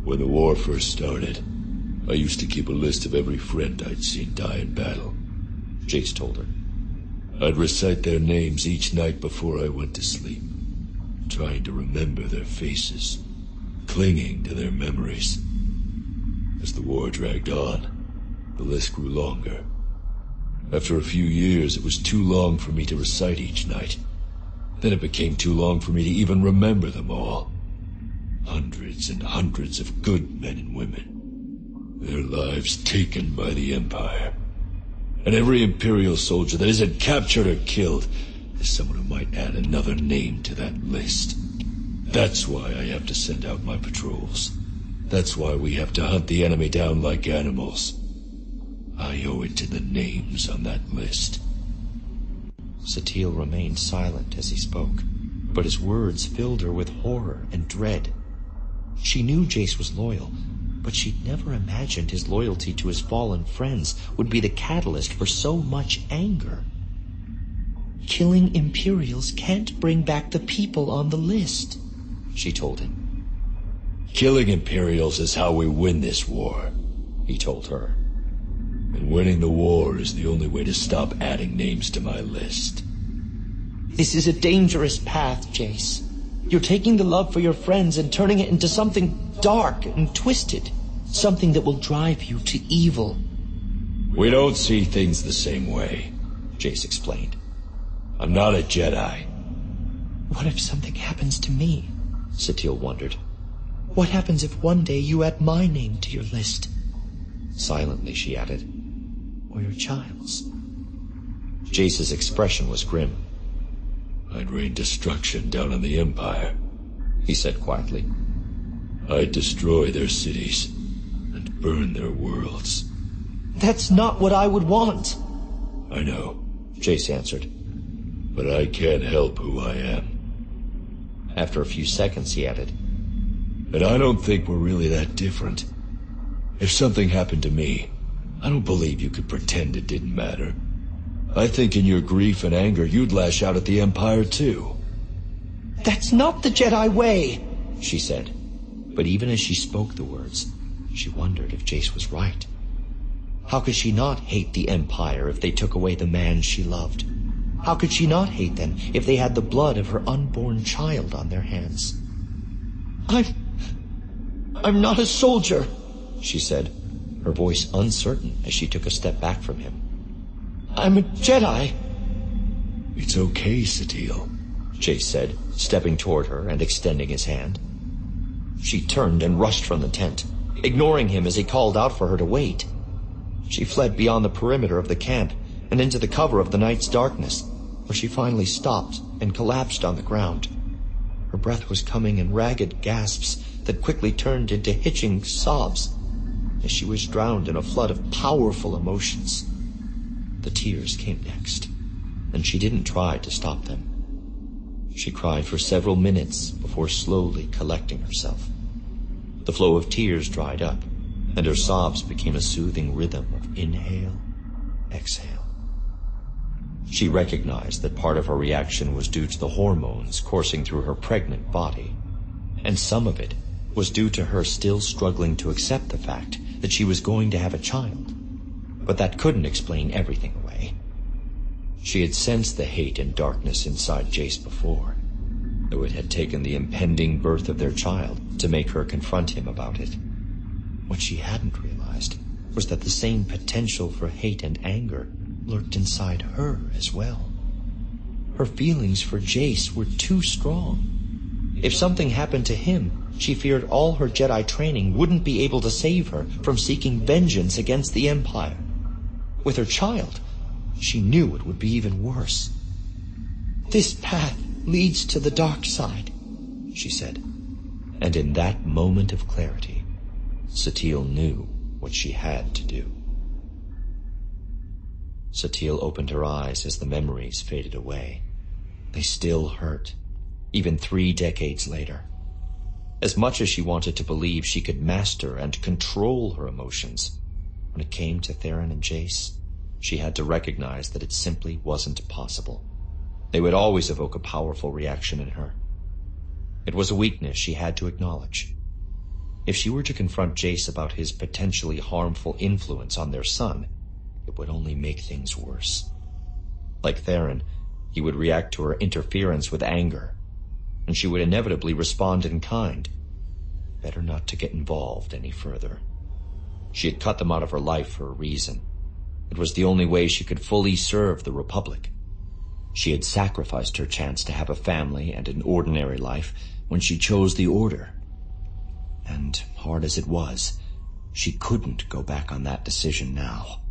When the war first started, I used to keep a list of every friend I'd seen die in battle, Jace told her. I'd recite their names each night before I went to sleep, trying to remember their faces, clinging to their memories. As the war dragged on, the list grew longer. After a few years, it was too long for me to recite each night. Then it became too long for me to even remember them all. Hundreds and hundreds of good men and women, their lives taken by the Empire. And every Imperial soldier that isn't captured or killed is someone who might add another name to that list. That's why I have to send out my patrols. That's why we have to hunt the enemy down like animals. I owe it to the names on that list. Satele remained silent as he spoke, but his words filled her with horror and dread. She knew Jace was loyal, but she'd never imagined his loyalty to his fallen friends would be the catalyst for so much anger. Killing Imperials can't bring back the people on the list, she told him. Killing Imperials is how we win this war, he told her. And winning the war is the only way to stop adding names to my list. This is a dangerous path, Jace. You're taking the love for your friends and turning it into something dark and twisted. Something that will drive you to evil. We don't see things the same way, Jace explained. I'm not a Jedi. What if something happens to me? Satele wondered. What happens if one day you add my name to your list? Silently, she added, or your child's. Jace's expression was grim. I'd rain destruction down on the Empire, he said quietly. I'd destroy their cities and burn their worlds. That's not what I would want. I know, Jace answered, but I can't help who I am. After a few seconds, he added, and I don't think we're really that different. If something happened to me, I don't believe you could pretend it didn't matter. I think in your grief and anger, you'd lash out at the Empire too. That's not the Jedi way, she said. But even as she spoke the words, she wondered if Jace was right. How could she not hate the Empire if they took away the man she loved? How could she not hate them if they had the blood of her unborn child on their hands? I'm not a soldier, she said, her voice uncertain as she took a step back from him. I'm a Jedi. It's okay, Satele, Jace said, stepping toward her and extending his hand. She turned and rushed from the tent, ignoring him as he called out for her to wait. She fled beyond the perimeter of the camp and into the cover of the night's darkness, where she finally stopped and collapsed on the ground. Her breath was coming in ragged gasps that quickly turned into hitching sobs as she was drowned in a flood of powerful emotions. The tears came next, and she didn't try to stop them. She cried for several minutes before slowly collecting herself. The flow of tears dried up, and her sobs became a soothing rhythm of inhale, exhale. She recognized that part of her reaction was due to the hormones coursing through her pregnant body, and some of it was due to her still struggling to accept the fact that she was going to have a child. But that couldn't explain everything away. She had sensed the hate and darkness inside Jace before, though it had taken the impending birth of their child to make her confront him about it. What she hadn't realized was that the same potential for hate and anger lurked inside her as well. Her feelings for Jace were too strong. If something happened to him, she feared all her Jedi training wouldn't be able to save her from seeking vengeance against the Empire. With her child, she knew it would be even worse. This path leads to the dark side, she said. And in that moment of clarity, Satele knew what she had to do. Satele opened her eyes as the memories faded away. They still hurt, even 3 decades later. As much as she wanted to believe she could master and control her emotions, when it came to Theron and Jace, she had to recognize that it simply wasn't possible. They would always evoke a powerful reaction in her. It was a weakness she had to acknowledge. If she were to confront Jace about his potentially harmful influence on their son, it would only make things worse. Like Theron, he would react to her interference with anger, and she would inevitably respond in kind. Better not to get involved any further. She had cut them out of her life for a reason. It was the only way she could fully serve the Republic. She had sacrificed her chance to have a family and an ordinary life when she chose the Order. And hard as it was, she couldn't go back on that decision now.